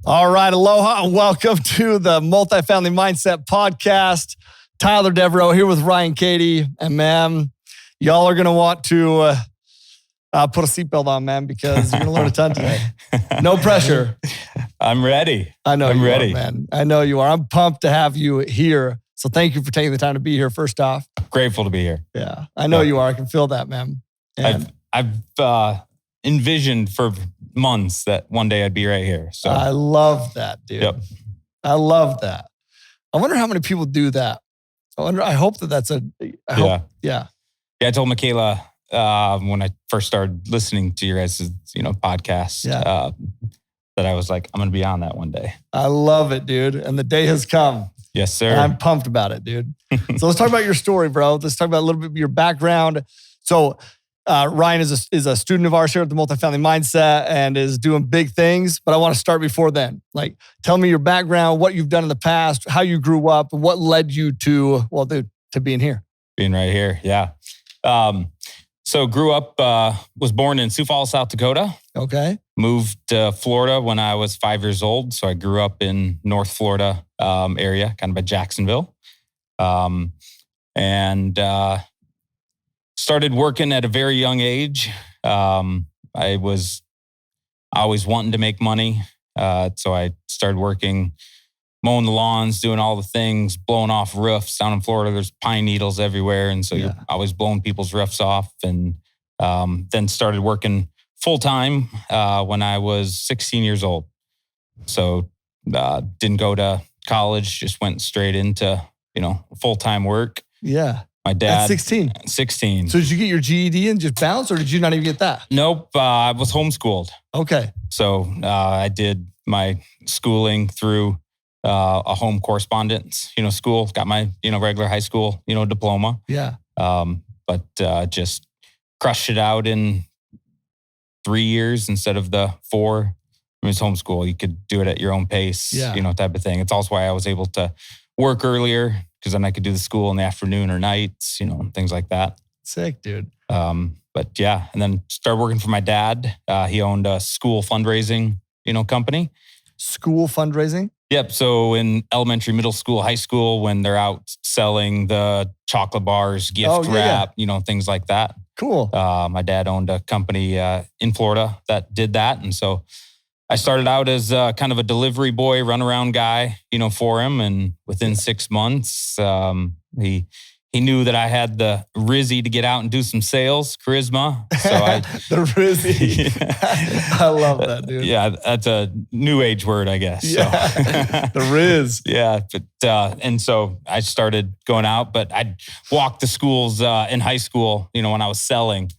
All right, aloha and welcome to the Multifamily Mindset Podcast. Tyler Devereaux here with Ryan Cady. And man, y'all are going to want to put a seatbelt on, man, because you're going to learn a ton today. No pressure. I'm ready. I know I'm you ready. are, man. I know you are. I'm pumped to have you here. So thank you for taking the time to be here, first off. Grateful to be here. Yeah, I know you are. I can feel that, man. And I've envisioned for months that one day I'd be right here. So I love that, dude. Yep. I love that. I wonder how many people do that. I hope that that's yeah. I told Michaela when I first started listening to your guys' podcast that I was like, I'm going to be on that one day. I love it, dude. And the day has come. Yes, sir. And I'm pumped about it, dude. So let's talk about your story, bro. Let's talk about a little bit of your background. So Ryan is a student of ours here at the Multifamily Mindset and is doing big things. But I want to start before then. Like, tell me your background, what you've done in the past, how you grew up, and what led you to being here. Being right here, yeah. So grew up, was born in Sioux Falls, South Dakota. Okay. Moved to Florida when I was 5 years old. So I grew up in North Florida area, kind of by Jacksonville. And started working at a very young age. I was always wanting to make money. So I started working, mowing the lawns, doing all the things, blowing off roofs. Down in Florida, there's pine needles everywhere. And so you're always blowing people's roofs off. And then started working full-time when I was 16 years old. So didn't go to college, just went straight into, full-time work. Yeah. My dad. At 16? 16. So did you get your GED and just bounce, or did you not even get that? Nope. I was homeschooled. Okay. So I did my schooling through a home correspondence, school. Got my, regular high school, diploma. Yeah. But just crushed it out in 3 years instead of the 4. It was homeschool. You could do it at your own pace, type of thing. It's also why I was able to work earlier, because then I could do the school in the afternoon or nights, things like that. Sick, dude. But yeah, and then started working for my dad. He owned a school fundraising, company. School fundraising? Yep. So in elementary, middle school, high school, when they're out selling the chocolate bars, gift wrap, things like that. Cool. My dad owned a company in Florida that did that. And so I started out as kind of a delivery boy, runaround guy, for him. And within 6 months, he knew that I had the rizzy to get out and do some sales, charisma. So the rizzy. I love that, dude. Yeah, that's a new age word, I guess. Yeah. So. The riz. Yeah. But, and so I started going out, but I'd walk the schools in high school, when I was selling.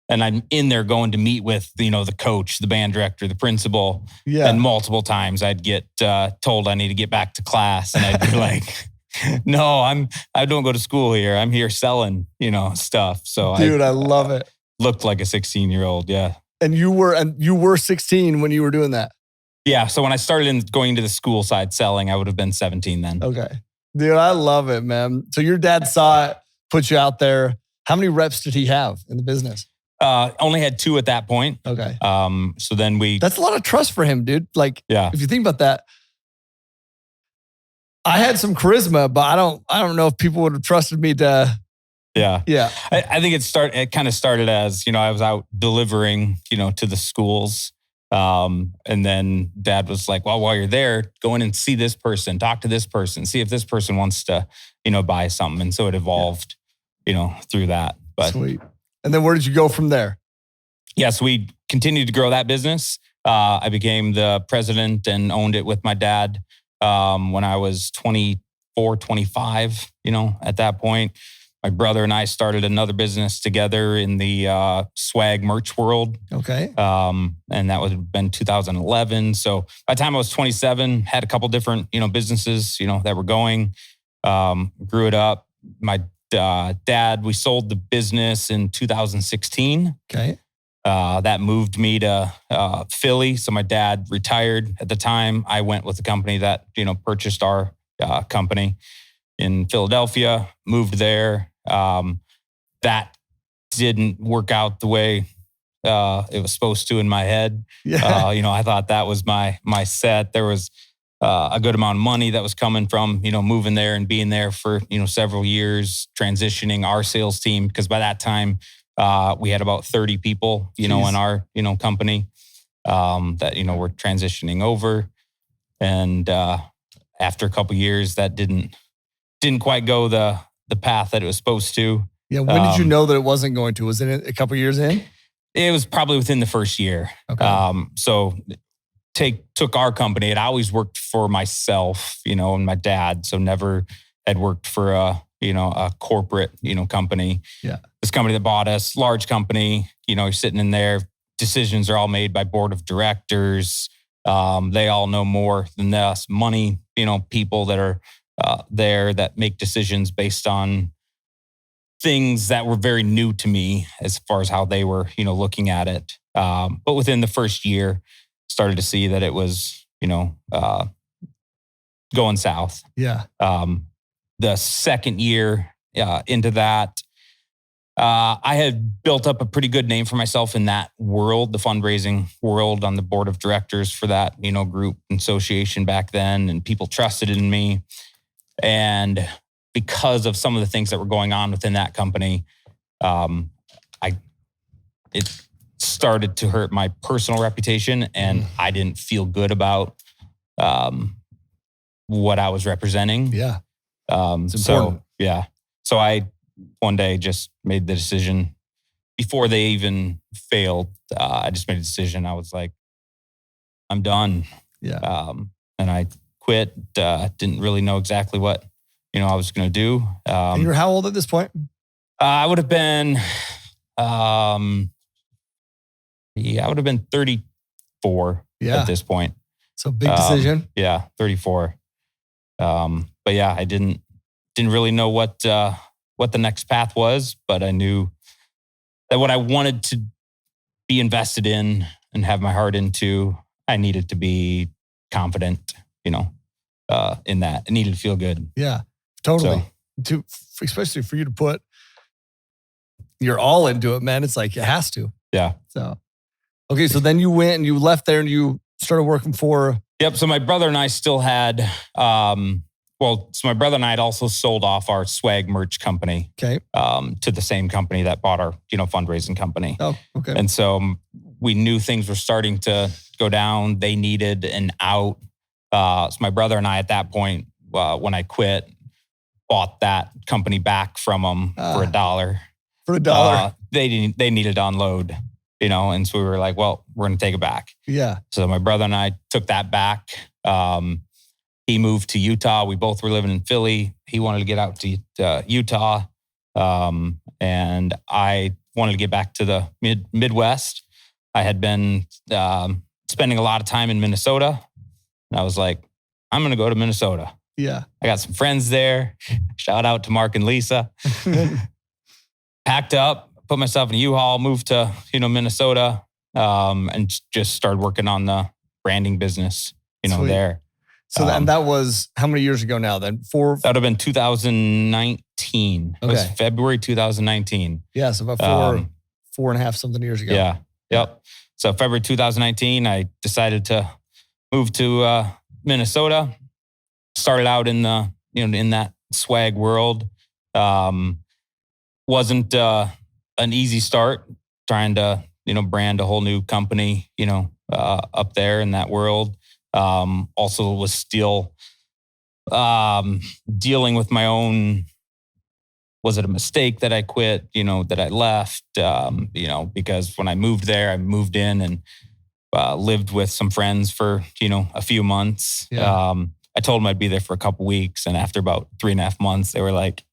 And I'm in there going to meet with, the coach, the band director, the principal. Yeah. And multiple times I'd get told I need to get back to class. And I'd be like, no, I don't go to school here. I'm here selling, stuff. So dude, I love it. Looked like a 16-year-old. Yeah. And you were 16 when you were doing that. Yeah. So when I started going into the school side selling, I would have been 17 then. Okay. Dude, I love it, man. So your dad saw it, put you out there. How many reps did he have in the business? Only had 2 at that point. Okay. So then that's a lot of trust for him, dude. Like, if you think about that, I had some charisma, but I don't know if people would have trusted me to. Yeah. Yeah. I think it kind of started as, I was out delivering, to the schools. And then dad was like, well, while you're there, go in and see this person, talk to this person, see if this person wants to, buy something. And so it evolved, through that. But sweet. And then where did you go from there? Yes, we continued to grow that business. I became the president and owned it with my dad when I was 24, 25, at that point. My brother and I started another business together in the swag merch world. Okay. And that would have been 2011. So by the time I was 27, had a couple different, businesses, that were going, grew it up. My dad, we sold the business in 2016. Okay. That moved me to Philly. So my dad retired at the time. I went with the company that, purchased our company in Philadelphia, moved there. That didn't work out the way it was supposed to in my head. Yeah. I thought that was my set. There was a good amount of money that was coming from, moving there and being there for, several years, transitioning our sales team. Because by that time, we had about 30 people, in our, company that, were transitioning over. And after a couple of years, that didn't quite go the path that it was supposed to. Yeah. When did you know that it wasn't going to? Was it a couple of years in? It was probably within the first year. Okay. So took our company. I'd always worked for myself, and my dad. So never had worked for a corporate, company. Yeah. This company that bought us, large company, you're sitting in there. Decisions are all made by board of directors. They all know more than us. Money, people that are there that make decisions based on things that were very new to me as far as how they were, looking at it. But within the first year, started to see that it was, going south. Yeah. The second year into that, I had built up a pretty good name for myself in that world, the fundraising world, on the board of directors for that, group association back then, and people trusted in me. And because of some of the things that were going on within that company, it started to hurt my personal reputation, and I didn't feel good about what I was representing. Yeah. It's important. So I one day just made the decision before they even failed. I just made a decision. I was like, I'm done. Yeah. And I quit. Didn't really know exactly what, I was going to do. And you were how old at this point? I would have been, I would have been 34 at this point. So big decision. 34. But yeah, I didn't really know what the next path was, but I knew that what I wanted to be invested in and have my heart into, I needed to be confident, in that. It needed to feel good. Yeah, totally. Especially for you to put your all into it, man. It's like, it has to. Yeah. So, okay. So then you went and you left there and you started working for... Yep. So my brother and I still had... so my brother and I had also sold off our swag merch company to the same company that bought our, fundraising company. Oh, okay. And so we knew things were starting to go down. They needed an out. So my brother and I at that point, when I quit, bought that company back from them for $1. For $1. They needed to unload, and so we were like, well, we're going to take it back. Yeah. So my brother and I took that back. He moved to Utah. We both were living in Philly. He wanted to get out to Utah. And I wanted to get back to the Midwest. I had been spending a lot of time in Minnesota. And I was like, I'm going to go to Minnesota. Yeah. I got some friends there. Shout out to Mark and Lisa. Packed up, put myself in a U-Haul, moved to, Minnesota, and just started working on the branding business, Sweet. There. So that was how many years ago now then? That would have been 2019. Okay. It was February 2019. Yeah, so about four and a half something years ago. Yeah. Yep. So February 2019, I decided to move to Minnesota. Started out in the, in that swag world. Wasn't an easy start trying to, brand a whole new company, up there in that world. Also was still dealing with my own, was it a mistake that I quit, that I left, because when I moved there, I moved in and lived with some friends for, a few months. Yeah. I told them I'd be there for a couple weeks. And after about 3.5 months, they were like,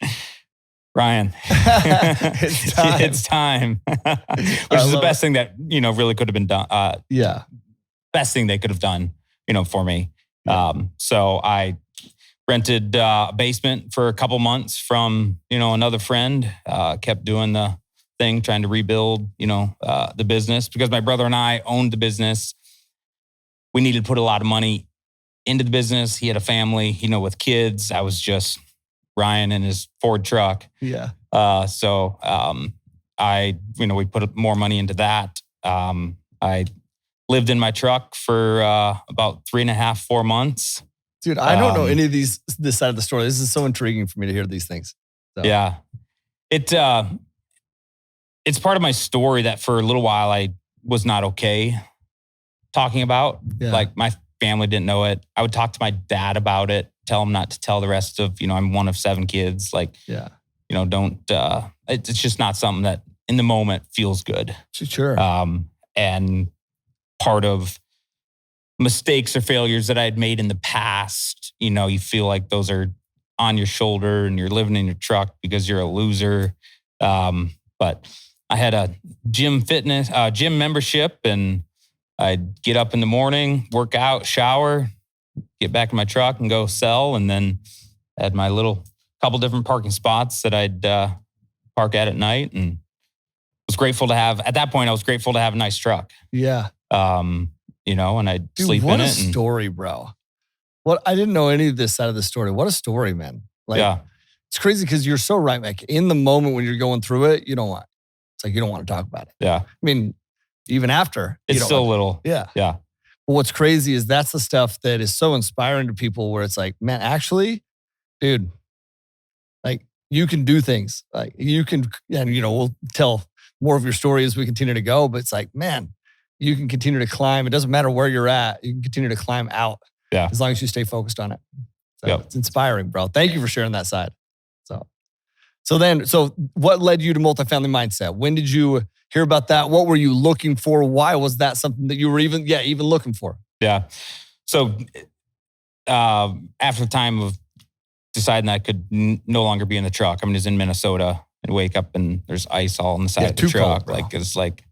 Ryan, it's time. Which is the best thing that, really could have been done. Best thing they could have done, for me. So I rented a basement for a couple months from, another friend, kept doing the thing, trying to rebuild, the business because my brother and I owned the business. We needed to put a lot of money into the business. He had a family, with kids. I was just Ryan in his Ford truck. Yeah. So we put more money into that. I lived in my truck for about 3.5, 4 months. Dude, I don't know any of this side of the story. This is so intriguing for me to hear these things. So. Yeah. It's part of my story that for a little while I was not okay talking about. Yeah. Like my family didn't know it. I would talk to my dad about it, tell him not to tell the rest of, I'm one of 7 kids. Like, don't, it's just not something that in the moment feels good. Sure. And part of mistakes or failures that I had made in the past, you feel like those are on your shoulder and you're living in your truck because you're a loser. But I had a gym membership, and I'd get up in the morning, work out, shower, get back in my truck and go sell. And then I had my couple different parking spots that I'd park at night, and was grateful to have, at that point, I was grateful to have a nice truck. Yeah. And I'd sleep in it. What a story, bro. I didn't know any of this side of the story. What a story, man. It's crazy because you're so right. Like in the moment when you're going through it, you don't want to talk about it. Yeah. I mean, even after. It's still a little. Yeah. Yeah. But what's crazy is that's the stuff that is so inspiring to people where it's like, man, actually, dude, like you can do things. Like you can, and we'll tell more of your story as we continue to go, but it's like, man, you can continue to climb. It doesn't matter where you're at. You can continue to climb out. Yeah. As long as you stay focused on it. So It's inspiring, bro. Thank you for sharing that side. So what led you to Multifamily Mindset? When did you hear about that? What were you looking for? Why was that something that you were even looking for? Yeah. So after the time of deciding I could no longer be in the truck, I was in Minnesota and wake up and there's ice all on the side of the truck. Cold, it's like,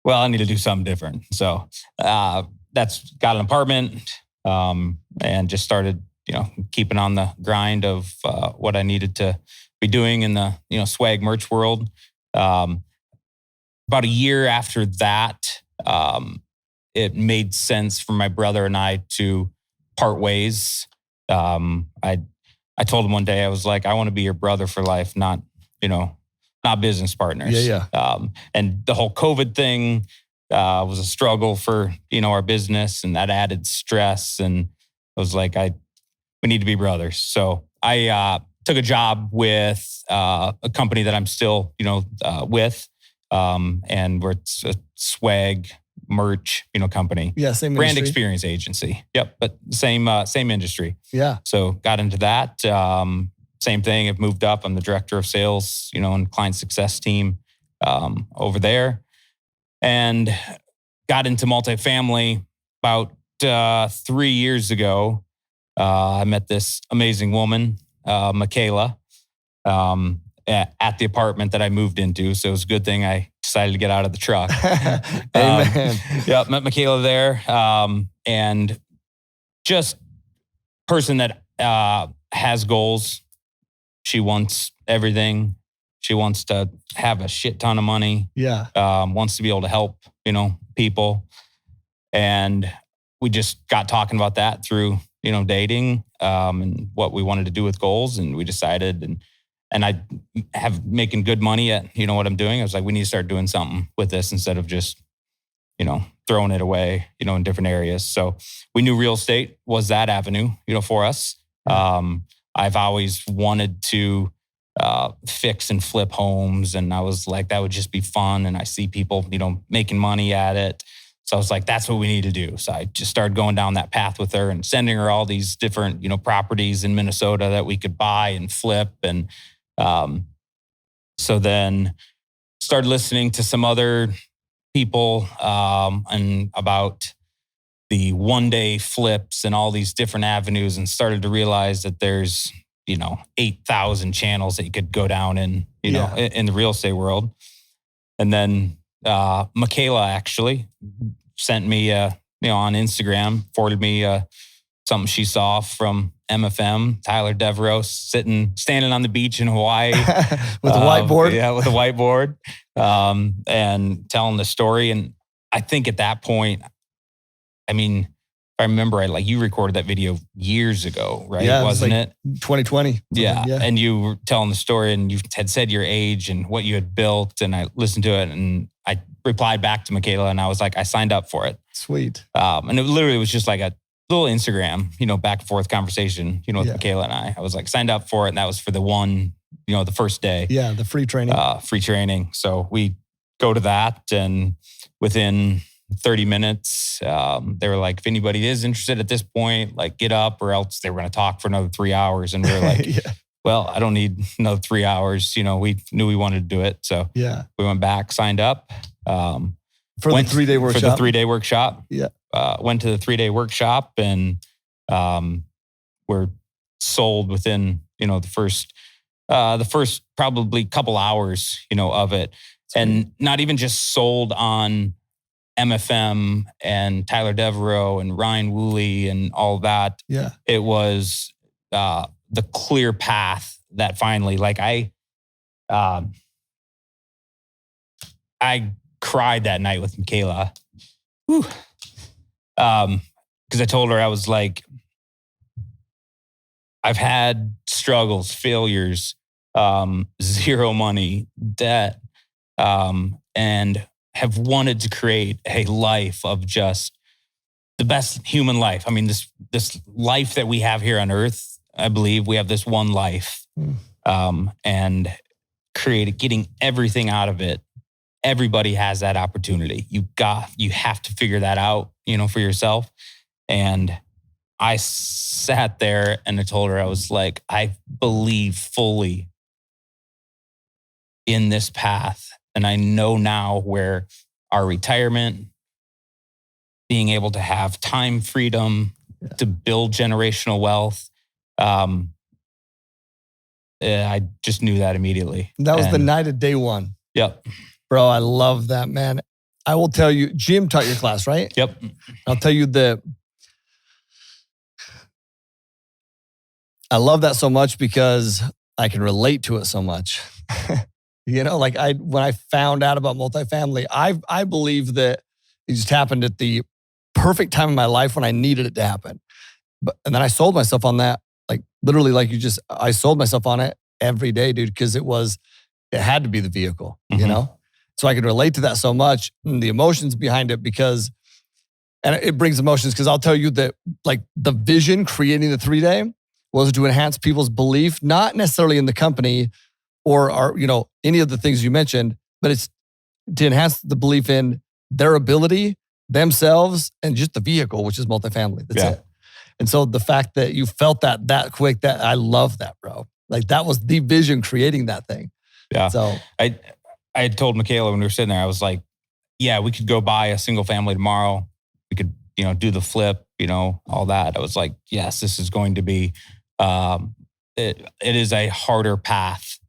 well, I need to do something different. So got an apartment and just started, keeping on the grind of what I needed to be doing in the, swag merch world. About a year after that, it made sense for my brother and I to part ways. I told him one day, I was like, I want to be your brother for life, not business partners. Yeah. And the whole COVID thing was a struggle for, our business, and that added stress. And I was like, we need to be brothers. So I took a job with a company that I'm still, with, and it's a swag merch, company. Yeah, same brand industry. Experience agency. Yep, but same industry. Yeah. So got into that. Same thing. I've moved up. I'm the director of sales, and client success team over there, and got into multifamily about 3 years ago. I met this amazing woman, Michaela, at the apartment that I moved into. So it was a good thing I decided to get out of the truck. Amen. Met Michaela there. And just person that has goals. She wants everything. She wants to have a shit ton of money. Yeah. Wants to be able to help, people. And we just got talking about that through, dating, and what we wanted to do with goals. And we decided, and I have making good money at, what I'm doing. I was like, we need to start doing something with this instead of just, throwing it away, in different areas. So we knew real estate was that avenue, for us. I've always wanted to fix and flip homes. And I was like, that would just be fun. And I see people, making money at it. So I was like, that's what we need to do. So I just started going down that path with her and sending her all these different, properties in Minnesota that we could buy and flip. And so then started listening to some other people and about the one-day flips and all these different avenues, and started to realize that there's, 8,000 channels that you could go down in, in the real estate world. And then Michaela actually sent me, on Instagram, forwarded me something she saw from MFM, Tyler Devereaux, standing on the beach in Hawaii. With a whiteboard? Yeah, with a whiteboard, and telling the story. And I think at that point, I remember you recorded that video years ago, right? Yeah, Wasn't it? 2020. Yeah. And you were telling the story, and you had said your age and what you had built, and I listened to it, and I replied back to Michaela and I was like, I signed up for it. Sweet. And it literally was just like a little Instagram, back and forth conversation, with Yeah. Michaela and I. I was like, signed up for it. And that was for the one, the first day. Yeah, the free training. Free training. So we go to that, and within 30 minutes, they were like, if anybody is interested at this point, like get up, or else they were going to talk for another 3 hours. And we were like, well, I don't need another 3 hours. We knew we wanted to do it. So yeah, we went back, signed up. For the 3-day workshop. For the 3-day workshop. Yeah. Went to the 3-day workshop, and we're sold within, the first probably couple hours, of it. And not even just sold on MFM and Tyler Devereaux and Ryan Woolley and all that. Yeah. It was the clear path that finally, like I cried that night with Michaela. Whew. Because I told her, I was like, I've had struggles, failures, zero money, debt, and have wanted to create a life of just the best human life. I mean, this life that we have here on earth, I believe we have this one life, and getting everything out of it. Everybody has that opportunity. You have to figure that out, for yourself. And I sat there and I told her, I was like, I believe fully in this path. And I know now where our retirement, being able to have time freedom to build generational wealth. I just knew that immediately. That was the night of day one. Yep. Bro, I love that, man. I will tell you, Jim taught your class, right? Yep. I'll tell you that I love that so much because I can relate to it so much. When I found out about multifamily, I believe that it just happened at the perfect time in my life when I needed it to happen. And then I sold myself on that, I sold myself on it every day, dude, because it had to be the vehicle, So I could relate to that so much, and the emotions behind it, and it brings emotions because I'll tell you that the vision creating the 3-day was to enhance people's belief, not necessarily in the company or any of the things you mentioned, but it's to enhance the belief in their ability, themselves, and just the vehicle, which is multifamily. That's it. And so the fact that you felt that quick, that I love that, bro. That was the vision creating that thing. Yeah. So I had told Michaela when we were sitting there, I was like, yeah, we could go buy a single family tomorrow. We could, do the flip, all that. I was like, yes, this is going to be, it is a harder path,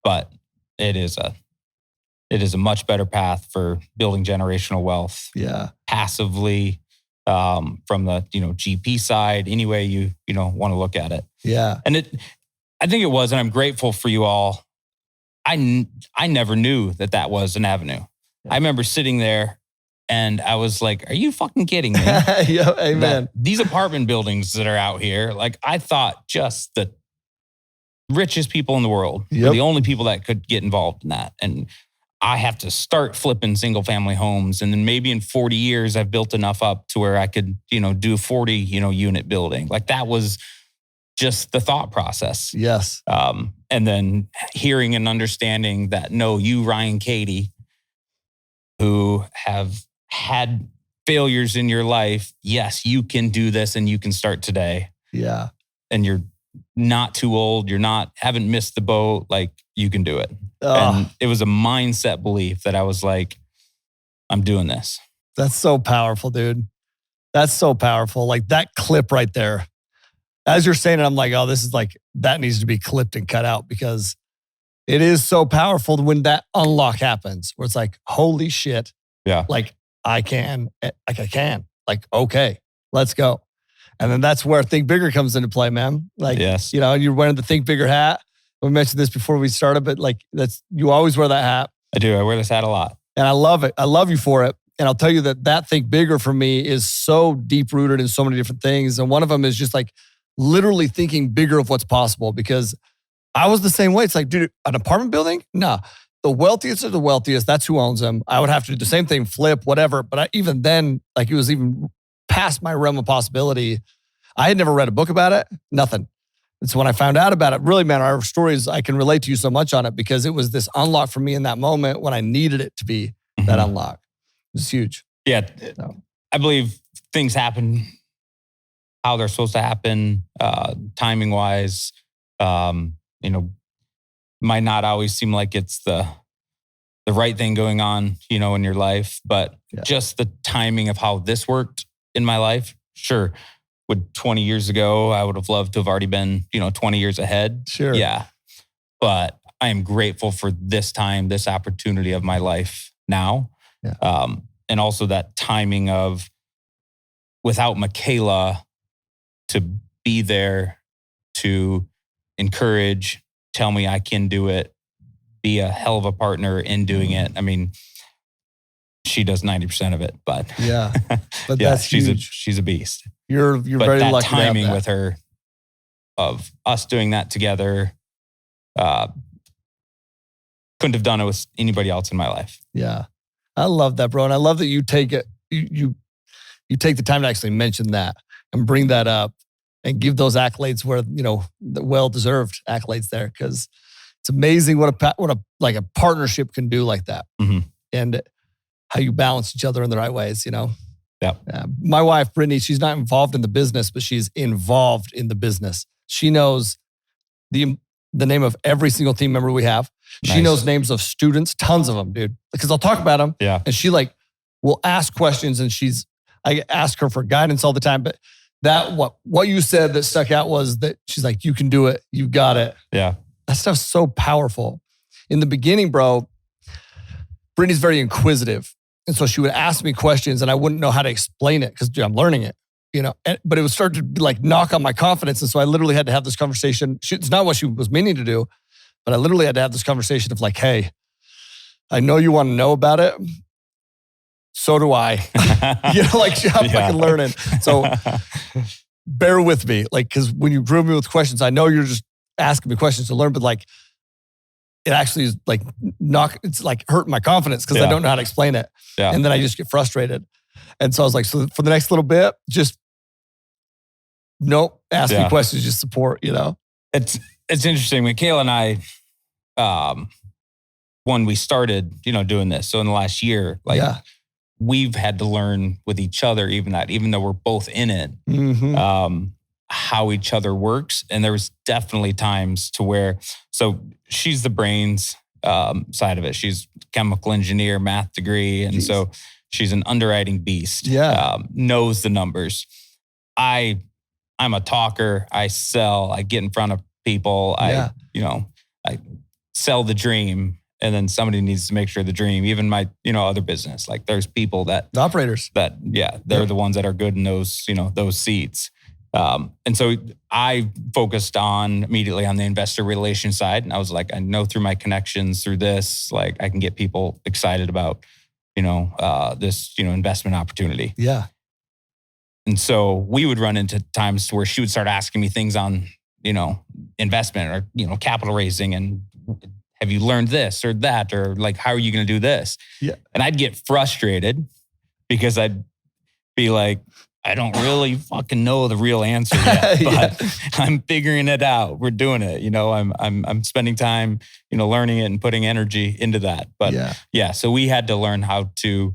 but it is a much better path for building generational wealth. Yeah. Passively, from the, GP side, any way you want to look at it. Yeah. And I think it was, and I'm grateful for you all. I never knew that was an avenue. Yeah. I remember sitting there and I was like, are you fucking kidding me? Yeah, amen. These apartment buildings that are out here, I thought just the richest people in the world were the only people that could get involved in that. And I have to start flipping single family homes. And then maybe in 40 years, I've built enough up to where I could, do 40, unit building. That was just the thought process. Yes. And then hearing and understanding that, no, you, Ryan, Cady, who have had failures in your life, yes, you can do this and you can start today. Yeah. And you're not too old. Haven't missed the boat. You can do it. And it was a mindset belief that I was like, I'm doing this. That's so powerful, dude. That's so powerful. That clip right there. As you're saying it, I'm like, oh, this is that needs to be clipped and cut out because it is so powerful when that unlock happens where it's holy shit. Yeah. I can. Okay, let's go. And then that's where Think Bigger comes into play, man. Yes. You're wearing the Think Bigger hat. We mentioned this before we started, but you always wear that hat. I do. I wear this hat a lot. And I love it. I love you for it. And I'll tell you that Think Bigger for me is so deep rooted in so many different things. And one of them is just literally thinking bigger of what's possible because I was the same way. It's dude, an apartment building? No. the wealthiest of the wealthiest, that's who owns them. I would have to do the same thing, flip, whatever. But even then, like it was even past my realm of possibility. I had never read a book about it, nothing. And so when I found out about it, really, man, our stories, I can relate to you so much on it because it was this unlock for me in that moment when I needed it to be that unlock. It was huge. Yeah. So. I believe things happen how they're supposed to happen, timing wise. Might not always seem like it's the right thing going on, in your life, but just the timing of how this worked in my life. Sure. Would 20 years ago, I would have loved to have already been, 20 years ahead. Sure. Yeah. But I am grateful for this time, this opportunity of my life now. Yeah. And also that timing of without Michaela to be there to encourage, tell me I can do it, be a hell of a partner in doing it. I mean, she does 90% of it, but yeah, but that's huge. She's a beast. You're very that lucky timing to have that. with her of us doing that together. Couldn't have done it with anybody else in my life. Yeah. I love that, bro. And I love that you take it, you take the time to actually mention that and bring that up and give those accolades where, the well-deserved accolades there. Cause it's amazing what a partnership can do like that. Mm-hmm. And how you balance each other in the right ways, Yeah. My wife, Brittany, she's not involved in the business, but she's involved in the business. She knows the name of every single team member we have. Nice. She knows names of students, tons of them, dude. Because I'll talk about them. Yeah. And she will ask questions and I ask her for guidance all the time. But that what you said that stuck out was that she's like, you can do it. You got it. Yeah. That stuff's so powerful. In the beginning, bro, Brittany's very inquisitive. And so she would ask me questions and I wouldn't know how to explain it because I'm learning it, but it would start to knock on my confidence. And so I literally had to have this conversation. It's not what she was meaning to do, but I literally had to have this conversation of hey, I know you want to know about it. So do I. I'm fucking learning. So bear with me. Because when you drill me with questions, I know you're just asking me questions to learn, but it actually is it's hurting my confidence because I don't know how to explain it. Yeah. And then I just get frustrated. And so I was like, so for the next little bit, just ask me questions, just support, It's interesting. Michaela and I, when we started, doing this, so in the last year, we've had to learn with each other, even though we're both in it, how each other works. And there was definitely times to where, so she's the brains side of it. She's a chemical engineer, math degree. And so she's an underwriting beast. Yeah. Knows the numbers. I'm a talker. I sell. I get in front of people. I sell the dream. And then somebody needs to make sure the dream, even my, other business, there's people the operators they're the ones that are good in those, those seats. And so I focused immediately on the investor relations side. And I was like, I know through my connections through this, I can get people excited about, this, investment opportunity. Yeah. And so we would run into times where she would start asking me things on, investment or, capital raising and have you learned this or that? Or how are you going to do this? Yeah. And I'd get frustrated because I'd be like, I don't really fucking know the real answer yet, but I'm figuring it out. We're doing it. I'm spending time, learning it and putting energy into that. But so we had to learn how to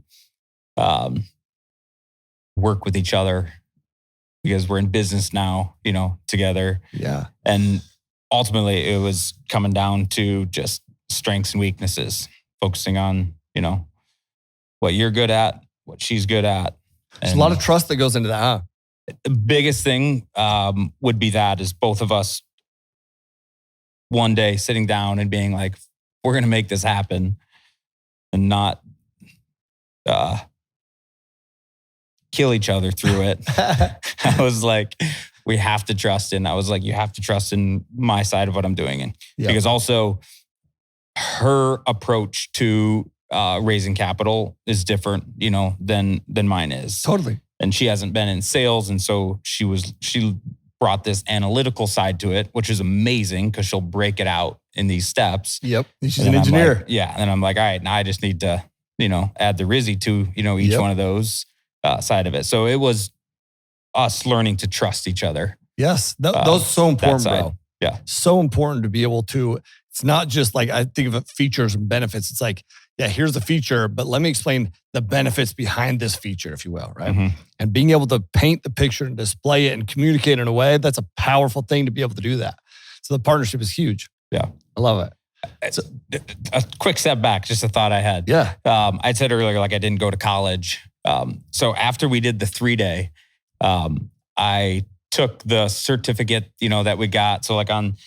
work with each other because we're in business now, together. Yeah. And ultimately it was coming down to just strengths and weaknesses, focusing on, what you're good at, what she's good at. There's a lot of trust that goes into that, huh? The biggest thing would be that is both of us one day sitting down and being like, we're going to make this happen and not kill each other through it. I was like, we have to trust in. I was like, you have to trust in my side of what I'm doing. And because also her approach to raising capital is different, than mine is. Totally. And she hasn't been in sales. And so she brought this analytical side to it, which is amazing because she'll break it out in these steps. Yep. She's an engineer. And then I'm like, all right, now I just need to, add the Rizzy to, each one of those side of it. So it was us learning to trust each other. Yes. Those are so important, bro. Yeah. So important to be able to, it's not just like, I think of it features and benefits. It's like, yeah, here's the feature, but let me explain the benefits behind this feature, if you will, right? Mm-hmm. And being able to paint the picture and display it and communicate in a way, that's a powerful thing to be able to do that. So the partnership is huge. Yeah. I love it. So, a quick step back, just a thought I had. Yeah. I said earlier, like I didn't go to college. So after we did the 3-day, I took the certificate, that we got. So like on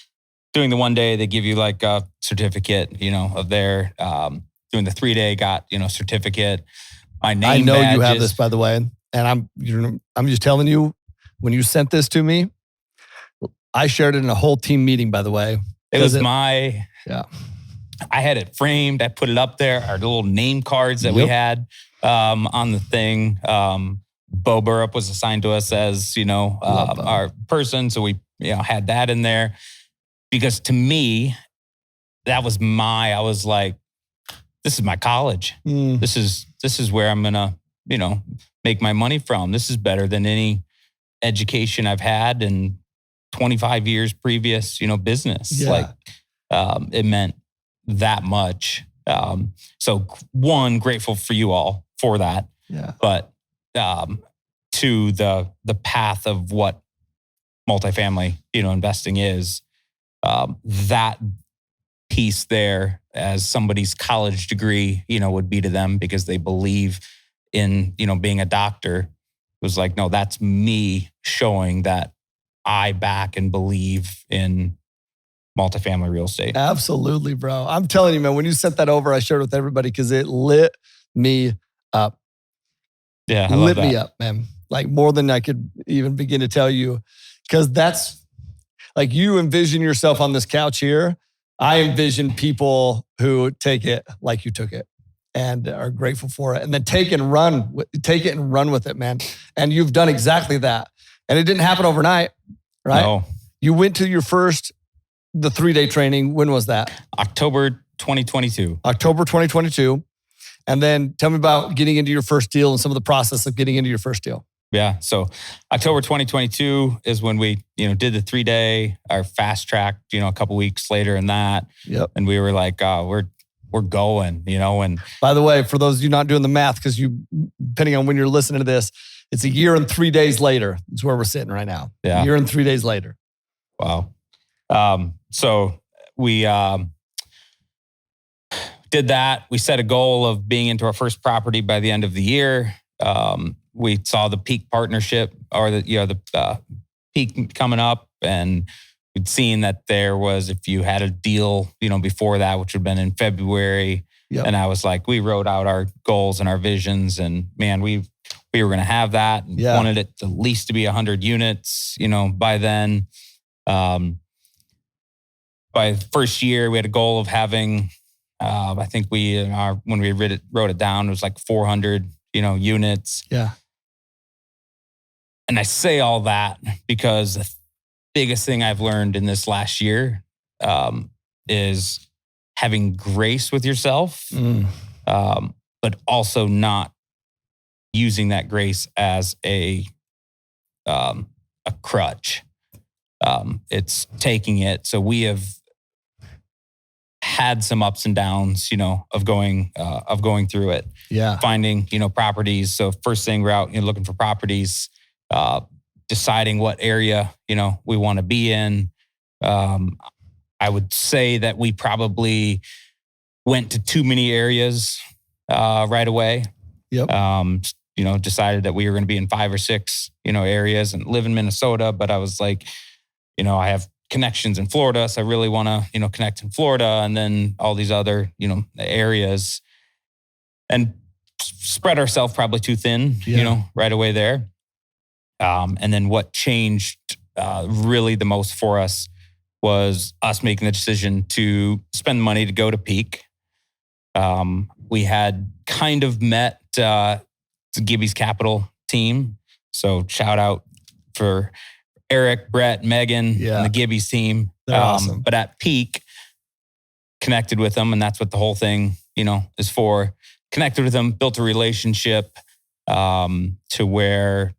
doing the 1 day, they give you like a certificate, of their, doing the 3-day, got, certificate. My name I know badges. you have this, by the way. And I'm just telling you, when you sent this to me, I shared it in a whole team meeting, by the way. It was yeah. I had it framed. I put it up there. Our little name cards that we had on the thing. Bo Burrup was assigned to us as, our person. So we, had that in there. Because to me, that was I was like, this is my college. This is where I'm gonna, make my money from. This is better than any education I've had in 25 years previous, business. Yeah. Like it meant that much. So one, grateful for you all for that. Yeah. But to the path of what multifamily, investing is, that piece there as somebody's college degree, would be to them because they believe in, being a doctor. It was like, no, that's me showing that I back and believe in multifamily real estate. Absolutely, bro. I'm telling you, man, when you sent that over, I shared it with everybody because it lit me up. Yeah, lit me up, man. Like more than I could even begin to tell you. Because that's like you envision yourself on this couch here. I envision people who take it like you took it and are grateful for it. And then take it and run with it, man. And you've done exactly that. And it didn't happen overnight, right? No. You went to the 3-day training. When was that? October 2022. October 2022. And then tell me about getting into your first deal and some of the process of getting into your first deal. Yeah. So October 2022 is when we, did the 3-day, our fast track, a couple weeks later in that. Yep. And we were like, we're going, and by the way, for those of you not doing the math, because depending on when you're listening to this, it's a year and 3 days later. It's where we're sitting right now. Yeah. A year and 3 days later. Wow. So we did that. We set a goal of being into our first property by the end of the year. We saw the peak partnership or the peak coming up, and we'd seen that there was, if you had a deal, before that, which would have been in February. Yep. And I was like, we wrote out our goals and our visions, and man, we were going to have that. And wanted it at least to be 100 units, by then. By the first year, we had a goal of having, I think when we wrote it down, it was like 400, units. Yeah. And I say all that because the biggest thing I've learned in this last year is having grace with yourself, but also not using that grace as a crutch. It's taking it. So we have had some ups and downs, of going through it. Yeah. Finding, properties. So first thing we're out, looking for properties, deciding what area, we want to be in. I would say that we probably went to too many areas right away. Yep. Decided that we were going to be in 5 or 6, areas and live in Minnesota. But I was like, I have connections in Florida, so I really want to, connect in Florida, and then all these other, areas, and spread ourselves probably too thin, right away there. And then what changed really the most for us was us making the decision to spend money to go to Peak. We had kind of met Gibby's Capital team. So shout out for Eric, Brett, Megan, and the Gibby's team. They're awesome. But at peak, connected with them, and that's what the whole thing, is for. Connected with them, built a relationship to where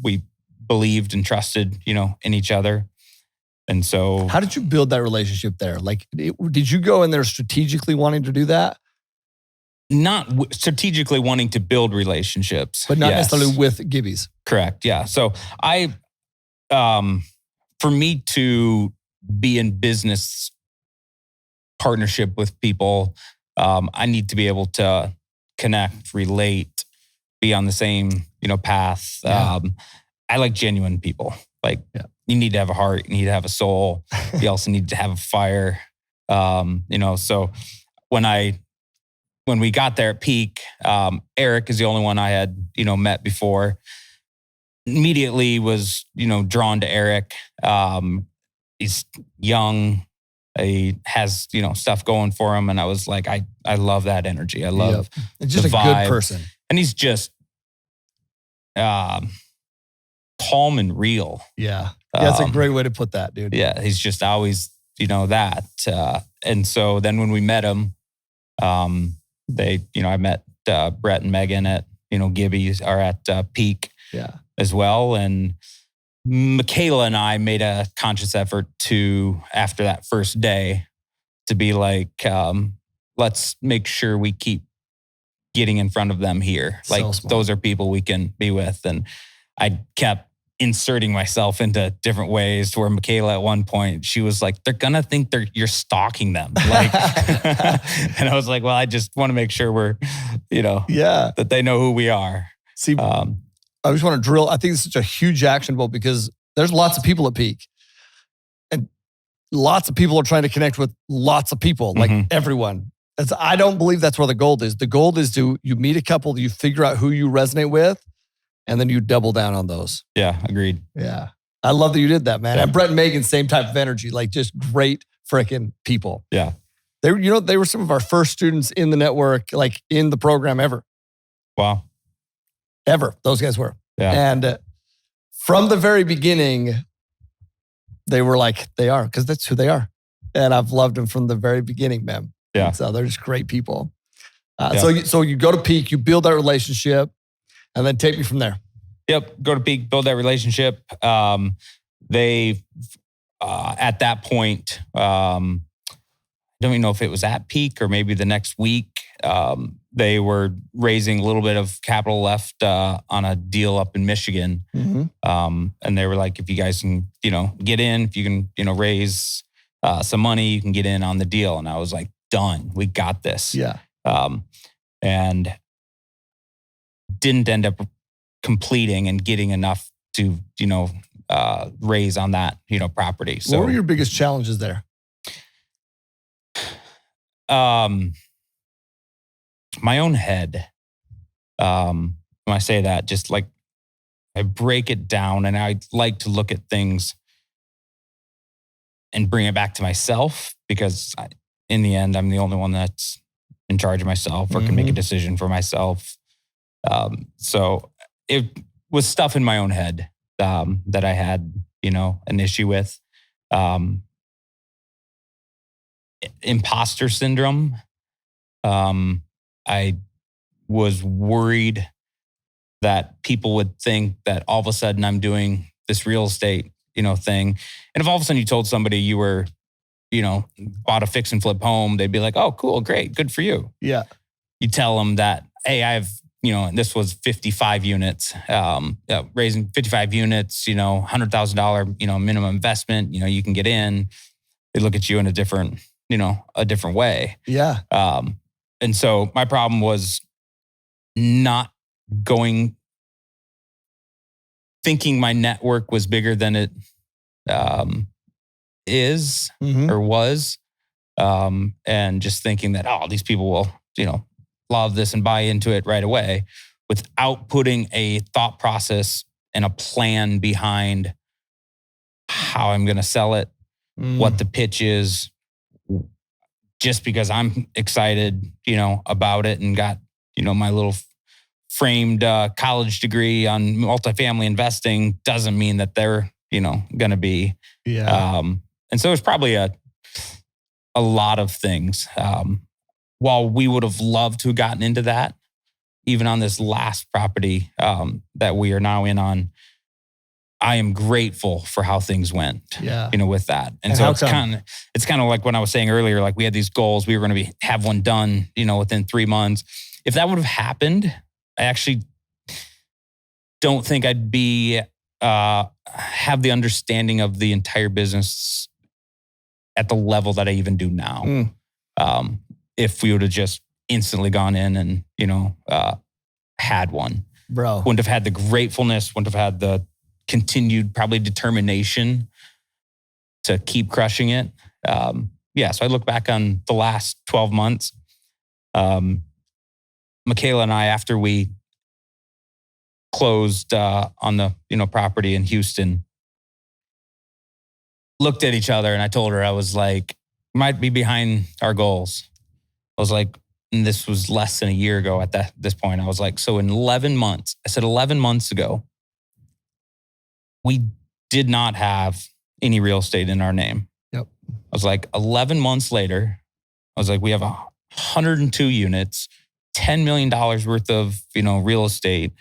we believed and trusted, in each other. And so, how did you build that relationship there? Like, did you go in there strategically wanting to do that? Not strategically wanting to build relationships, but not necessarily with Gibby's. Correct. Yeah. So for me to be in business partnership with people, I need to be able to connect, relate, be on the same, path. Yeah. I like genuine people. Like, you need to have a heart, you need to have a soul. You also need to have a fire. So when we got there at peak, Eric is the only one I had, met before. Immediately was, drawn to Eric. He's young. He has, stuff going for him. And I was like, I love that energy. I love just the a vibe. Good person. And he's just calm and real. Yeah. That's a great way to put that, dude. Yeah. He's just always, that. And so then when we met him, I met Brett and Megan at, Gibby's or at Peak as well. And Michaela and I made a conscious effort to, after that first day, to be like, let's make sure we keep getting in front of them here. Like, those are people we can be with. And I kept inserting myself into different ways to where Michaela at one point, she was like, they're going to think you're stalking them. Like, and I was like, well, I just want to make sure we're, that they know who we are. See, I just want to drill. I think it's such a huge actionable because there's lots of people at Peak and lots of people are trying to connect with lots of people, like everyone. I don't believe that's where the goal is. The goal is you meet a couple, you figure out who you resonate with, and then you double down on those. Yeah, agreed. Yeah. I love that you did that, man. Yeah. And Brett and Megan, same type of energy, like just great freaking people. Yeah. They were some of our first students in the network, like in the program ever. Wow. Ever. Those guys were. Yeah. And from the very beginning, they were like, they are, because that's who they are. And I've loved them from the very beginning, man. Yeah. And so they're just great people. So you go to Peak, you build that relationship, and then take me from there. Yep. Go to Peak, build that relationship. They, at that point, I don't even know if it was at Peak or maybe the next week, they were raising a little bit of capital left on a deal up in Michigan. And they were like, if you guys can, get in, if you can, raise some money, you can get in on the deal. And I was like, done. We got this. Yeah. And didn't end up completing and getting enough to, raise on that, property. So what were your biggest challenges there? My own head. When I say that, just like I break it down and I like to look at things and bring it back to myself because in the end, I'm the only one that's in charge of myself or can make a decision for myself. So it was stuff in my own head that I had, an issue with. Imposter syndrome. I was worried that people would think that all of a sudden I'm doing this real estate, thing. And if all of a sudden you told somebody you were, bought a fix and flip home, they'd be like, oh, cool, great, good for you. Yeah. You tell them that, hey, I have, this was 55 units, raising 55 units, $100,000, minimum investment, you can get in. They look at you in a different way. Yeah. And so my problem was not thinking my network was bigger than it is or was. And just thinking that, these people will, love this and buy into it right away without putting a thought process and a plan behind how I'm going to sell it, what the pitch is, just because I'm excited, about it and got, my little framed college degree on multifamily investing doesn't mean that they're, going to be. Yeah. And so it's probably a lot of things. While we would have loved to have gotten into that, even on this last property that we are now in on, I am grateful for how things went, with that. And so it's kind of like when I was saying earlier, like we had these goals, we were going to have one done, within 3 months. If that would have happened, I actually don't think I'd be, have the understanding of the entire business at the level that I even do now. If we would have just instantly gone in and, had one. Bro. Wouldn't have had the gratefulness, wouldn't have had the continued probably determination to keep crushing it. So I look back on the last 12 months. Michaela and I, after we closed on the property in Houston, looked at each other and I told her, I was like, might be behind our goals. I was like, and this was less than a year ago at this point. I was like, so in 11 months, I said 11 months ago, we did not have any real estate in our name. Yep. I was like, 11 months later, I was like, we have 102 units, $10 million worth of, real estate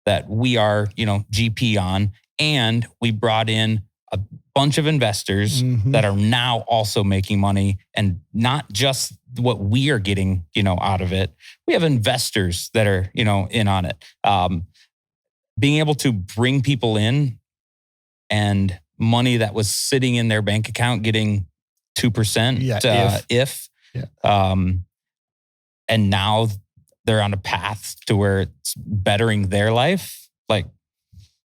that we are, GP on. And we brought in a bunch of investors that are now also making money, and not just what we are getting, out of it. We have investors that are, in on it. Being able to bring people in and money that was sitting in their bank account getting 2%, and now they're on a path to where it's bettering their life. Like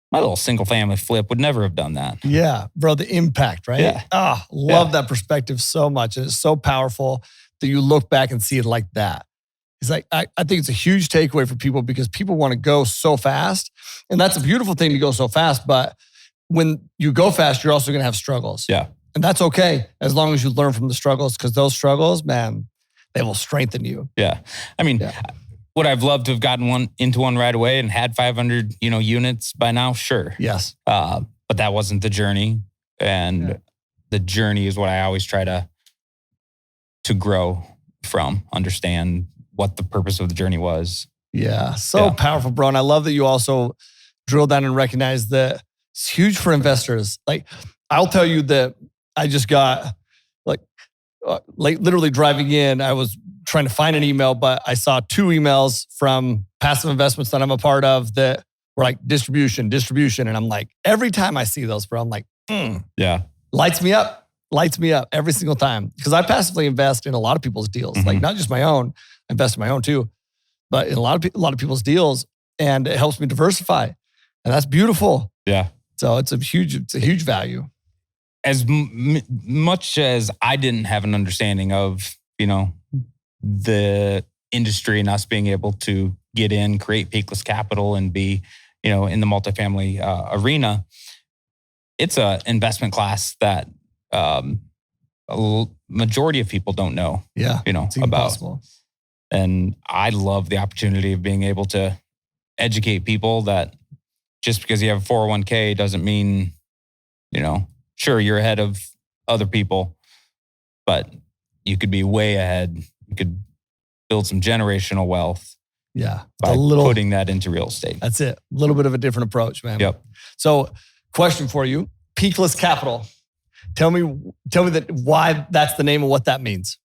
my little single family flip would never have done that. Yeah, bro, the impact, right? Yeah. Love that perspective so much. And it's so powerful that you look back and see it like that. It's like, I think it's a huge takeaway for people because people want to go so fast. And that's a beautiful thing to go so fast. But when you go fast, you're also going to have struggles. Yeah. And that's okay as long as you learn from the struggles, because those struggles, man, they will strengthen you. Yeah. I mean, would I've loved to have gotten into one right away and had 500, units by now? Sure. Yes. But that wasn't the journey. And the journey is what I always try to grow from, understand what the purpose of the journey was. Yeah. So powerful, bro. And I love that you also drill down and recognize that it's huge for investors. Like, I'll tell you that I just got literally driving in, I was trying to find an email, but I saw 2 emails from passive investments that I'm a part of that were like distribution. And I'm like, every time I see those, bro, I'm like, lights me up every single time. Because I passively invest in a lot of people's deals, like not just my own, I invest in my own too, but in a lot of people's deals, and it helps me diversify. And that's beautiful. Yeah. So it's a huge value. As much as I didn't have an understanding of, the industry and us being able to get in, create peakless capital and be, in the multifamily arena, it's an investment class that a majority of people don't know, it's about. impossible. And I love the opportunity of being able to educate people that just because you have a 401k doesn't mean, sure, you're ahead of other people, but you could be way ahead. You could build some generational wealth. Yeah. By putting that into real estate. That's it. A little bit of a different approach, man. Yep. So, question for you, peakless capital. Tell me why that's the name and what that means.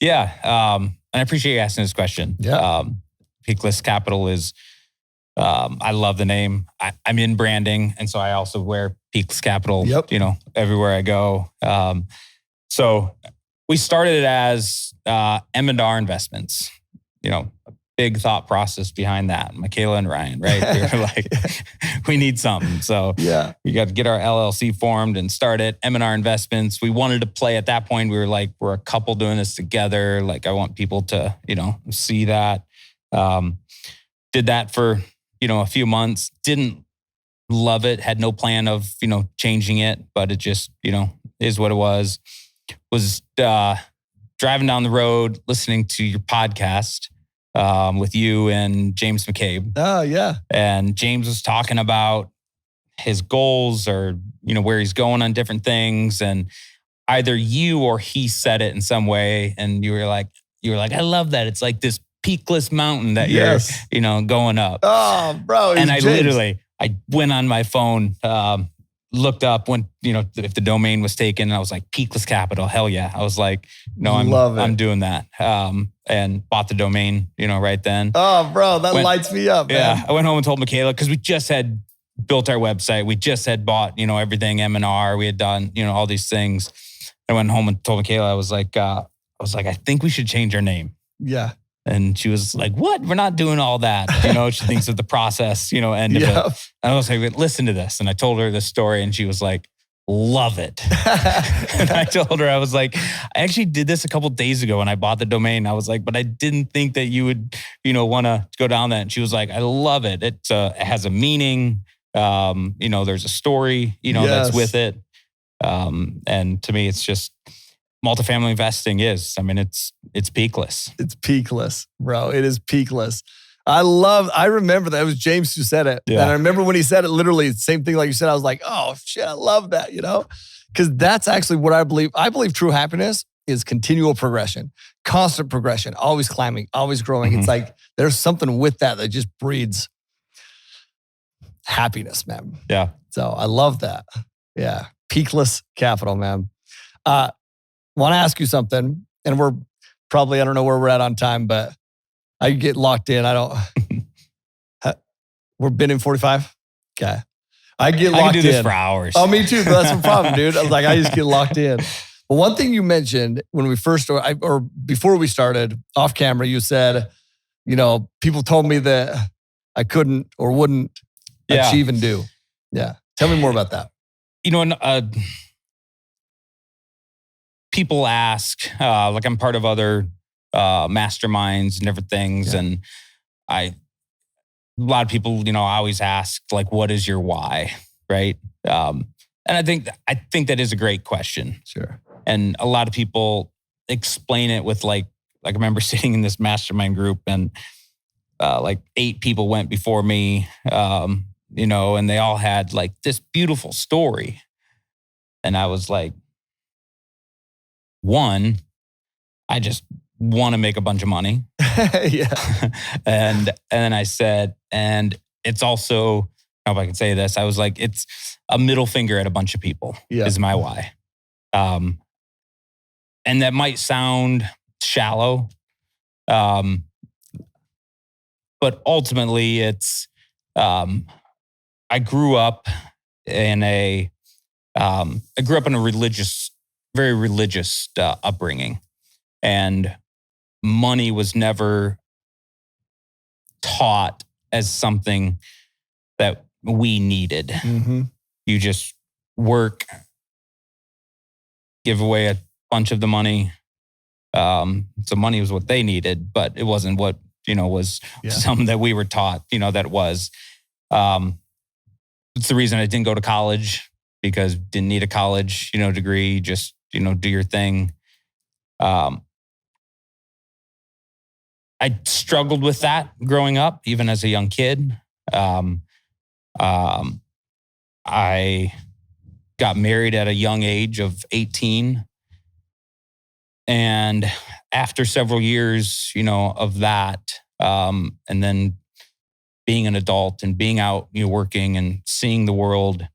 Yeah. And I appreciate you asking this question. Yeah. Peakless capital is, I love the name. I'm in branding. And so I also wear Peakless Capital, everywhere I go. So we started it as M&R Investments, a big thought process behind that. Michaela and Ryan, right? We were like, we need something. So we got to get our LLC formed and start it. M&R Investments. We wanted to play at that point. We were like, we're a couple doing this together. Like, I want people to, see that. Did that for, a few months. Didn't love it. Had no plan of, changing it, but it just, is what it was. Was driving down the road, listening to your podcast with you and James McCabe. Oh, yeah. And James was talking about his goals or, where he's going on different things. And either you or he said it in some way. And you were like, I love that. It's like this peakless mountain that you're, going up. Oh, bro. And I went on my phone, looked up when, if the domain was taken, and I was like, Peakless Capital, hell yeah. I was like, no, I'm doing that. And bought the domain, right then. Oh, bro, that lights me up, man. Yeah, I went home and told Michaela, because we just had built our website. We just had bought, everything, M&R. We had done, all these things. I went home and told Michaela, I was like, I think we should change our name. Yeah. And she was like, what? We're not doing all that. She thinks of the process, end of it. And I was like, listen to this. And I told her this story and she was like, love it. And I told her, I was like, I actually did this a couple of days ago when I bought the domain. I was like, but I didn't think that you would, want to go down that. And she was like, I love it. It has a meaning. There's a story, that's with it. And to me, it's just, multifamily investing is, it's peakless. It's peakless, bro. It is peakless. I remember that. It was James who said it. Yeah. And I remember when he said it, literally the same thing like you said, I was like, oh shit, I love that, Because that's actually what I believe. I believe true happiness is continual progression, constant progression, always climbing, always growing. Mm-hmm. It's like, there's something with that just breeds happiness, man. Yeah. So I love that. Yeah. Peakless capital, man. Want to ask you something, and we're probably, I don't know where we're at on time, but I get locked in. We're been in 45? Okay. I get locked in. I can do this for hours. Oh, me too. But that's the problem, dude. I was like, I just get locked in. But one thing you mentioned when we first, or before we started off camera, you said, people told me that I couldn't or wouldn't achieve and do. Yeah. Tell me more about that. People ask, like I'm part of other masterminds and different things. Yeah. And a lot of people, always ask, like, what is your why? Right. And I think that is a great question. Sure. And a lot of people explain it with like I remember sitting in this mastermind group and like 8 people went before me, and they all had like this beautiful story. And I was like, one, I just want to make a bunch of money. Yeah. And then I said, and it's also, I don't know if I can say this, I was like, it's a middle finger at a bunch of people is my why. And that might sound shallow. But ultimately it's, I grew up in a very religious upbringing, and money was never taught as something that we needed. Mm-hmm. You just work, give away a bunch of the money. So money was what they needed, but it wasn't what, was something that we were taught, that was. It's the reason I didn't go to college, because didn't need a college, degree, just, do your thing. I struggled with that growing up, even as a young kid. I got married at a young age of 18. And after several years, of that, and then being an adult and being out, working and seeing the world,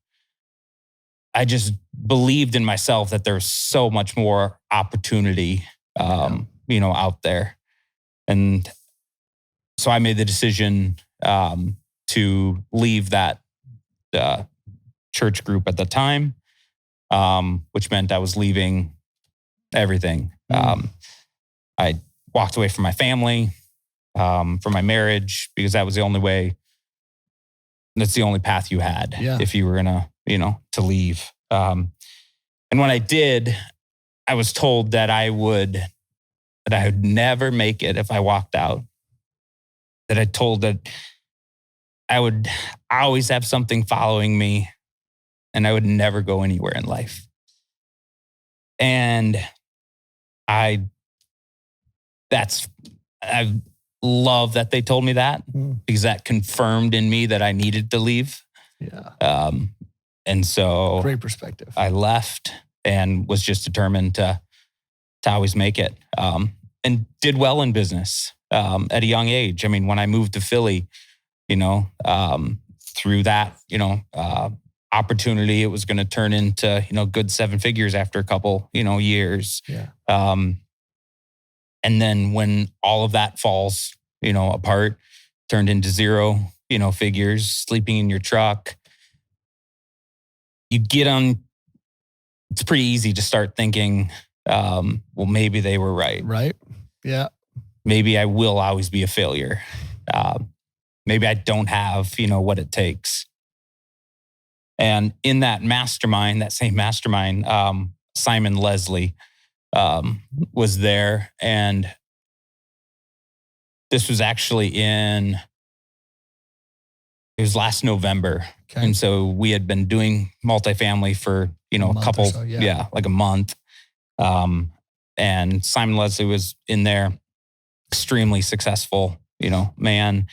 I just believed in myself that there's so much more opportunity, out there. And so I made the decision to leave that church group at the time, which meant I was leaving everything. I walked away from my family, from my marriage, because that was the only way. That's the only path you had if you were gonna, to leave. And when I did, I was told that I would never make it if I walked out. That I told that I would always have something following me, and I would never go anywhere in life. And I love that they told me that, because that confirmed in me that I needed to leave. Yeah. And so great perspective. I left and was just determined to always make it, and did well in business at a young age. I mean, when I moved to Philly, through that, opportunity, it was going to turn into, good 7 figures after a couple, years. Yeah. And then when all of that falls, apart, turned into 0, figures, sleeping in your truck, you get on, it's pretty easy to start thinking, well, maybe they were right. Right. Yeah. Maybe I will always be a failure. Maybe I don't have, what it takes. And in that same mastermind, Simon Leslie was there. And this was actually it was last November. Okay. And so we had been doing multifamily for, a couple, so, like a month. And Simon Leslie was in there, extremely successful, man.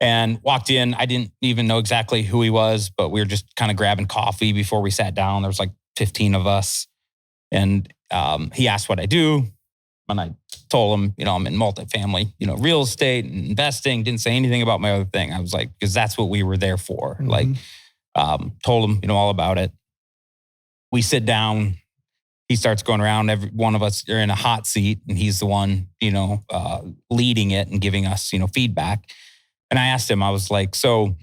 And walked in, I didn't even know exactly who he was, but we were just kind of grabbing coffee before we sat down. There was like 15 of us. And he asked what I do. And I told him, I'm in multifamily, real estate and investing. Didn't say anything about my other thing. I was like, because that's what we were there for. Mm-hmm. Like, told him, all about it. We sit down. He starts going around. Every one of us are in a hot seat, and he's the one, leading it and giving us, feedback. And I asked him, I was like, so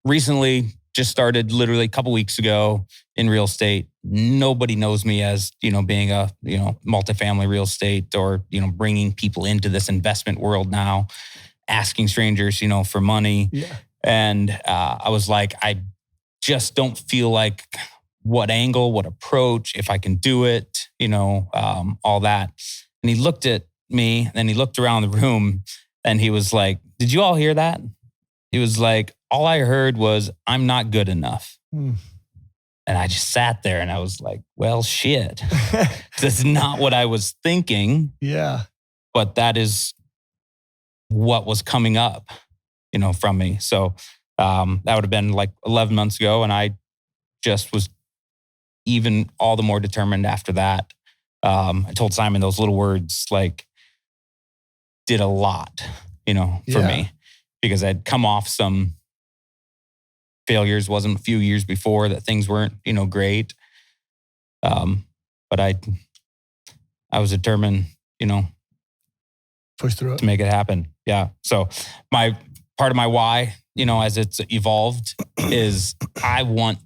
recently just started literally a couple weeks ago in real estate. Nobody knows me as, being a, multifamily real estate or, bringing people into this investment world now, asking strangers, for money. Yeah. And I was like, I just don't feel like what angle, what approach, if I can do it, all that. And he looked at me and then he looked around the room and he was like, did you all hear that? He was like, all I heard was, I'm not good enough. And I just sat there and I was like, well, shit. That's not what I was thinking. Yeah. But that is what was coming up, from me. So that would have been like 11 months ago. And I just was even all the more determined after that. I told Simon those little words like did a lot, for me, because I'd come off some failures. Wasn't a few years before that things weren't, great. But I was determined, push through it to make it happen. Yeah. So part of my why, as it's evolved is I want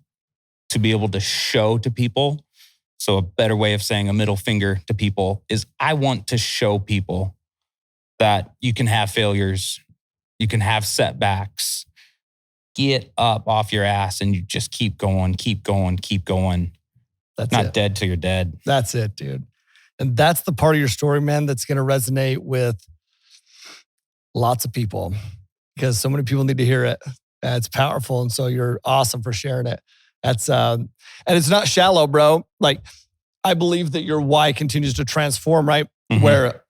to be able to show to people. So a better way of saying a middle finger to people is I want to show people that you can have failures, you can have setbacks, get up off your ass and you just keep going, keep going, keep going. That's not it. Dead till you're dead. That's it, dude. And that's the part of your story, man, that's going to resonate with lots of people because so many people need to hear it. It's powerful. And so you're awesome for sharing it. That's, and it's not shallow, bro. Like, I believe that your why continues to transform, right? Mm-hmm. Where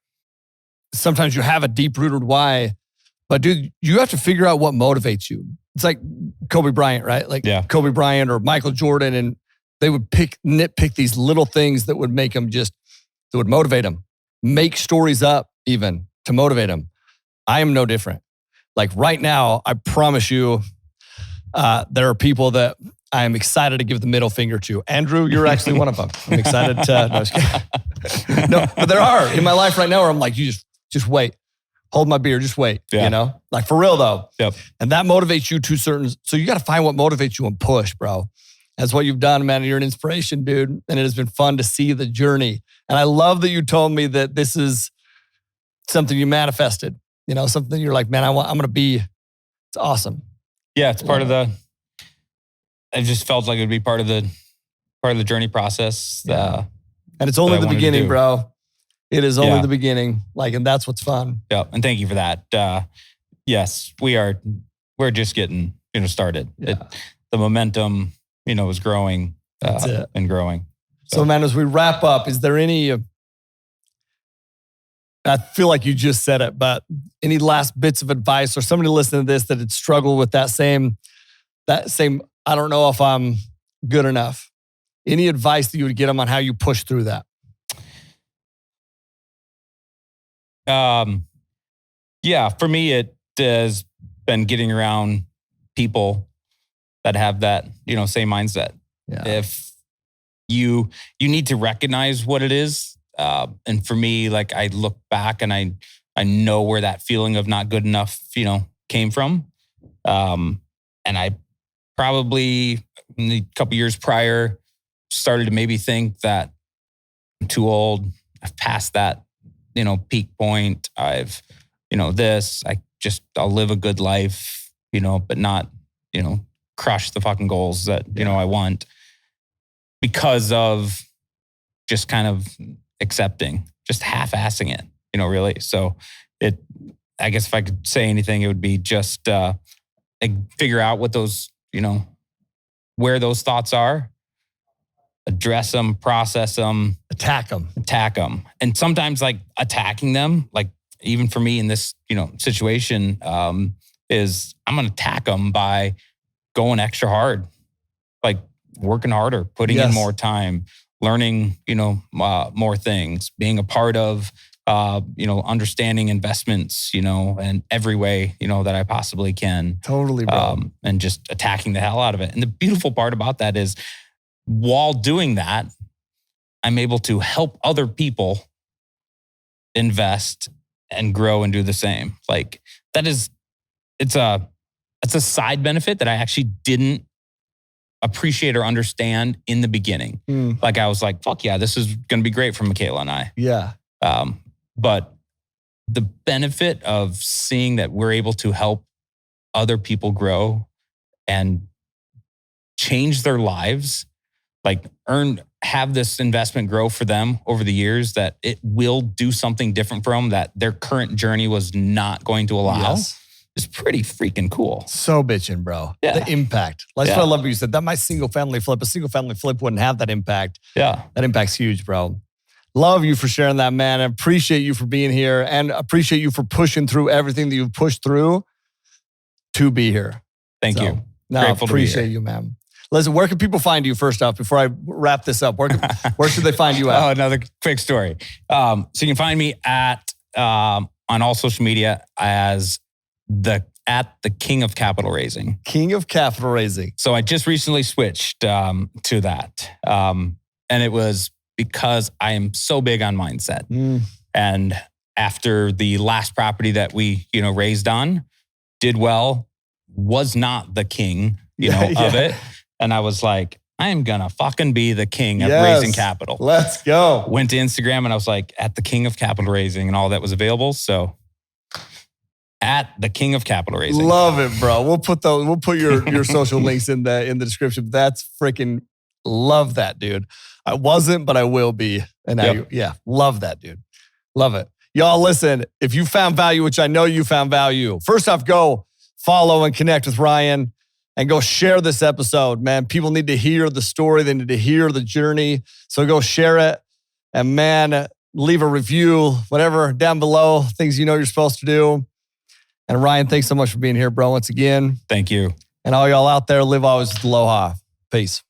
sometimes you have a deep-rooted why, but dude, you have to figure out what motivates you. It's like Kobe Bryant, right? Like Kobe Bryant or Michael Jordan, and they would nitpick these little things that would make them that would motivate them. Make stories up even to motivate them. I am no different. Like right now, I promise you, there are people that I am excited to give the middle finger to. Andrew, you're actually one of them. I'm excited to, no, just kidding. No, but there are in my life right now where I'm like, you just wait. Hold my beer, just wait, Like for real though. Yep. And that motivates you to so you got to find what motivates you and push, bro. That's what you've done, man. You're an inspiration, dude. And it has been fun to see the journey. And I love that you told me that this is something you manifested, something you're like, man, I'm going to be, it's awesome. Yeah. It's part of I just felt like it would be part of the journey process. And it's only the beginning, bro. It is only the beginning. And that's what's fun. Yeah. And thank you for that. Yes, we're just getting, started. Yeah. The momentum, is growing That's it. And growing. So man, as we wrap up, is there any, I feel like you just said it, but any last bits of advice or somebody listening to this that had struggled with that same I don't know if I'm good enough. Any advice that you would get them on how you push through that? Yeah, for me, it has been getting around people that have that, same mindset. Yeah. If you need to recognize what it is. And for me, like I look back and I know where that feeling of not good enough, came from. And I probably a couple years prior started to maybe think that I'm too old. I've passed that, peak point. I've, I'll live a good life, but not, crush the fucking goals that, I want because of just kind of accepting, just half-assing it, really. So I guess if I could say anything, it would be just figure out what those, where those thoughts are, address them, process them, attack them. And sometimes like attacking them, like even for me in this, situation, is I'm going to attack them by going extra hard, like working harder, putting in more time, learning, more things, being a part of, understanding investments, in every way, that I possibly can. Totally, bro. And just attacking the hell out of it. And the beautiful part about that is while doing that, I'm able to help other people invest and grow and do the same. Like it's a side benefit that I actually didn't appreciate or understand in the beginning. Like I was like, fuck yeah, this is going to be great for Michaela and I. Yeah. But the benefit of seeing that we're able to help other people grow and change their lives, like have this investment grow for them over the years, that it will do something different for them that their current journey was not going to allow. Yes. It's pretty freaking cool. So bitching, bro. Yeah. The impact. That's what I love what you said. That my single family flip. A single family flip wouldn't have that impact. Yeah. That impact's huge, bro. Love you for sharing that, man. I appreciate you for being here and appreciate you for pushing through everything that you've pushed through to be here. Thank you. No, Grateful appreciate to be here. you, man. Listen, where can people find you first off before I wrap this up? Where should they find you at? Oh, another quick story. So you can find me on all social media as the King of Capital Raising. King of Capital Raising. So I just recently switched to that. And it was because I am so big on mindset. And after the last property that we, raised on, did well, was not the king, of it. And I was like, I am going to fucking be the king of raising capital. Let's go. Went to Instagram and I was like, at the King of Capital Raising, and all that was available. So at the King of Capital Raising. Love it, bro. We'll put your social links in the description. That's freaking love that, dude. I wasn't, but I will be. And love that, dude. Love it. Y'all listen, if you found value, which I know you found value, first off, go follow and connect with Ryan. And go share this episode, man. People need to hear the story. They need to hear the journey. So go share it. And man, leave a review, whatever, down below, things you're supposed to do. And Ryan, thanks so much for being here, bro, once again. Thank you. And all y'all out there, live always with aloha. Peace.